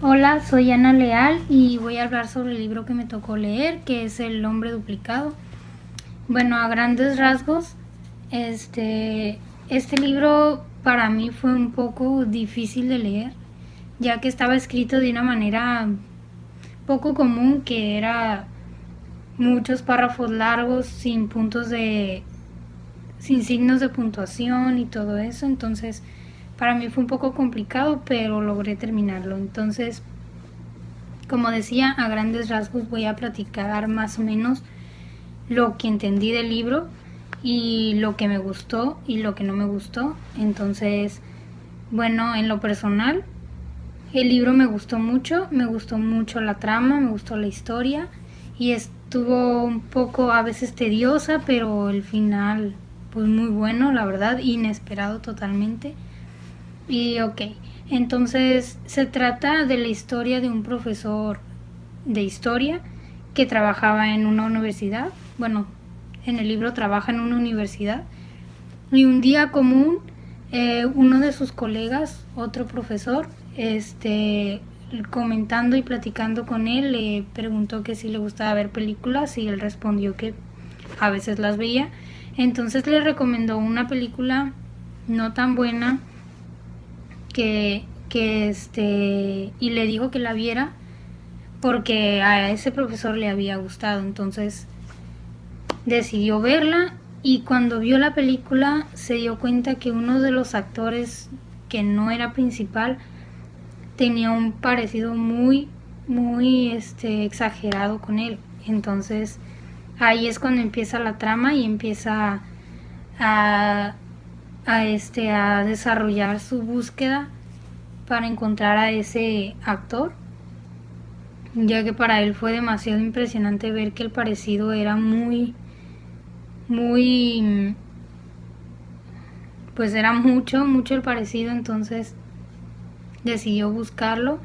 Hola, soy Ana Leal y voy a hablar sobre el libro que me tocó leer, que es El hombre duplicado. Bueno, a grandes rasgos, este libro para mí fue un poco difícil de leer, ya que estaba escrito de una manera poco común, que era muchos párrafos largos sin signos de puntuación y todo eso. Entonces para mí fue un poco complicado, pero logré terminarlo. Entonces, como decía, a grandes rasgos voy a platicar más o menos lo que entendí del libro y lo que me gustó y lo que no me gustó. Entonces, bueno, en lo personal, el libro me gustó mucho la trama, me gustó la historia y estuvo un poco a veces tediosa, pero el final pues muy bueno, la verdad, inesperado totalmente. Y ok, entonces se trata de la historia de un profesor de historia que trabajaba en una universidad. Bueno, en el libro trabaja en una universidad. Y un día común, uno de sus colegas, otro profesor, comentando y platicando con él, le preguntó que si le gustaba ver películas y él respondió que a veces las veía. Entonces le recomendó una película no tan buena y le dijo que la viera porque a ese profesor le había gustado. Entonces decidió verla y cuando vio la película se dio cuenta que uno de los actores, que no era principal, tenía un parecido muy exagerado con él. Entonces ahí es cuando empieza la trama y empieza a, a desarrollar su búsqueda para encontrar a ese actor, ya que para él fue demasiado impresionante ver que el parecido era muy, pues era mucho el parecido. Entonces decidió buscarlo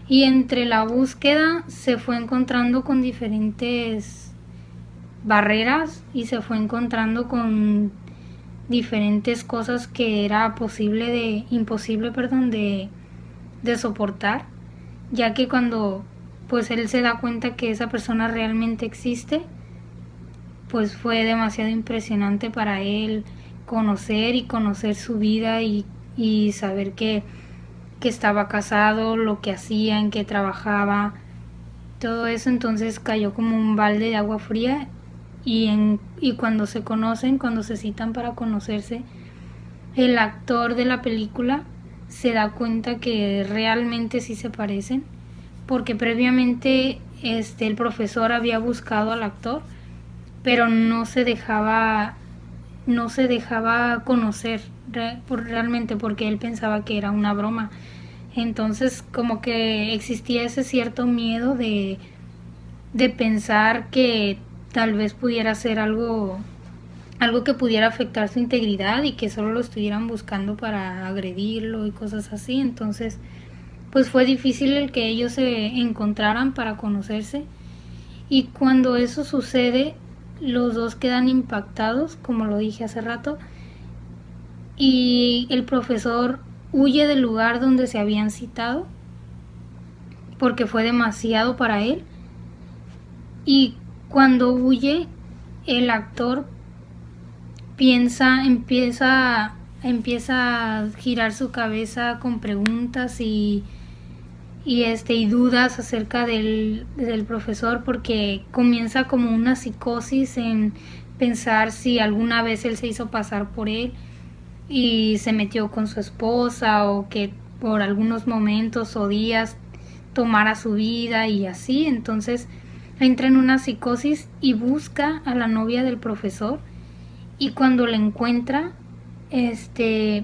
y entre la búsqueda se fue encontrando con diferentes barreras y se fue encontrando con diferentes cosas que era imposible de soportar, ya que cuando pues él se da cuenta que esa persona realmente existe, pues fue demasiado impresionante para él conocer su vida y saber que estaba casado, lo que hacía, en qué trabajaba, todo eso. Entonces cayó como un balde de agua fría y cuando se conocen, cuando se citan para conocerse, el actor de la película se da cuenta que realmente sí se parecen, porque previamente el profesor había buscado al actor, pero no se dejaba conocer realmente, porque él pensaba que era una broma. Entonces como que existía ese cierto miedo de pensar que tal vez pudiera ser algo que pudiera afectar su integridad y que solo lo estuvieran buscando para agredirlo y cosas así. Entonces pues fue difícil el que ellos se encontraran para conocerse, y cuando eso sucede los dos quedan impactados, como lo dije hace rato, y el profesor huye del lugar donde se habían citado porque fue demasiado para él. Y cuando huye, el actor empieza a girar su cabeza con preguntas y dudas acerca del profesor, porque comienza como una psicosis en pensar si alguna vez él se hizo pasar por él y se metió con su esposa, o que por algunos momentos o días tomara su vida y así. Entonces entra en una psicosis y busca a la novia del profesor, y cuando la encuentra, se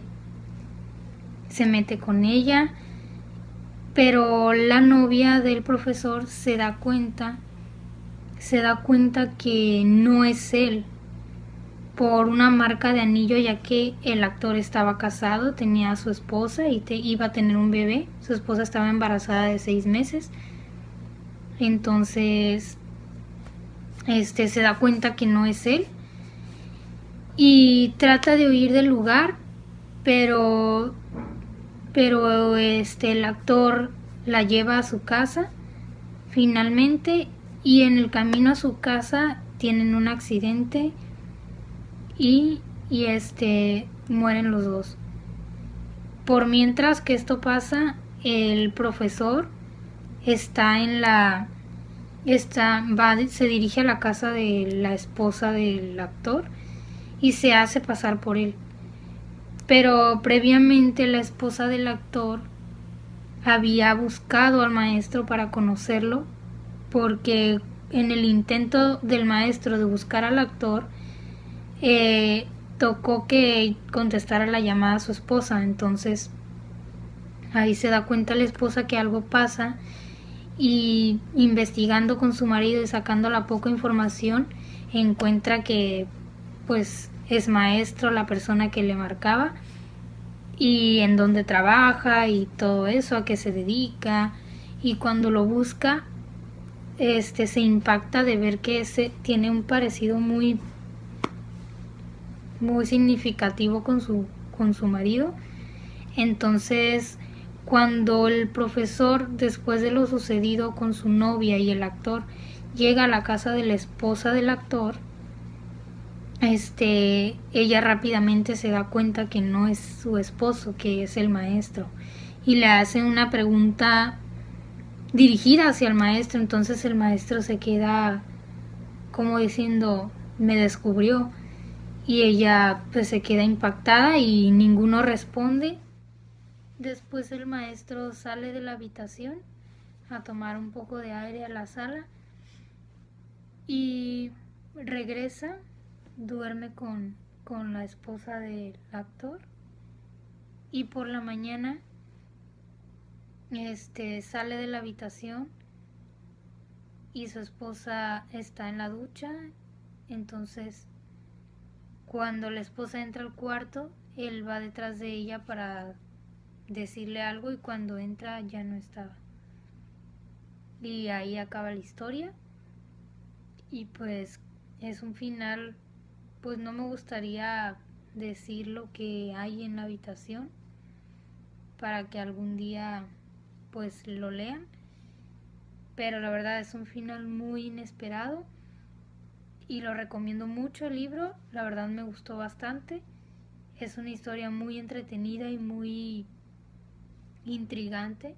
mete con ella, pero la novia del profesor se da cuenta que no es él por una marca de anillo, ya que el actor estaba casado, tenía a su esposa y iba a tener un bebé. Su esposa estaba embarazada de 6 meses. Entonces se da cuenta que no es él y trata de huir del lugar, pero el actor la lleva a su casa finalmente, y en el camino a su casa tienen un accidente y mueren los dos. Por mientras que esto pasa, el profesor está en la se dirige a la casa de la esposa del actor y se hace pasar por él. Pero previamente la esposa del actor había buscado al maestro para conocerlo, porque en el intento del maestro de buscar al actor, tocó que contestara la llamada a su esposa. Entonces ahí se da cuenta la esposa que algo pasa, y investigando con su marido y sacando la poca información, encuentra que pues es maestro la persona que le marcaba, y en dónde trabaja y todo eso, a qué se dedica. Y cuando lo busca, se impacta de ver que tiene un parecido muy muy significativo con su marido. Entonces, cuando el profesor, después de lo sucedido con su novia y el actor, llega a la casa de la esposa del actor, ella rápidamente se da cuenta que no es su esposo, que es el maestro, y le hace una pregunta dirigida hacia el maestro. Entonces el maestro se queda como diciendo, me descubrió, y ella pues se queda impactada y ninguno responde. Después el maestro sale de la habitación a tomar un poco de aire a la sala y regresa, duerme con la esposa del actor, y por la mañana sale de la habitación y su esposa está en la ducha. Entonces cuando la esposa entra al cuarto, él va detrás de ella para decirle algo, y cuando entra ya no estaba. Y ahí acaba la historia. Y pues es un final, pues no me gustaría decir lo que hay en la habitación para que algún día pues lo lean, pero la verdad es un final muy inesperado y lo recomiendo mucho el libro. La verdad me gustó bastante. Es una historia muy entretenida y muy intrigante,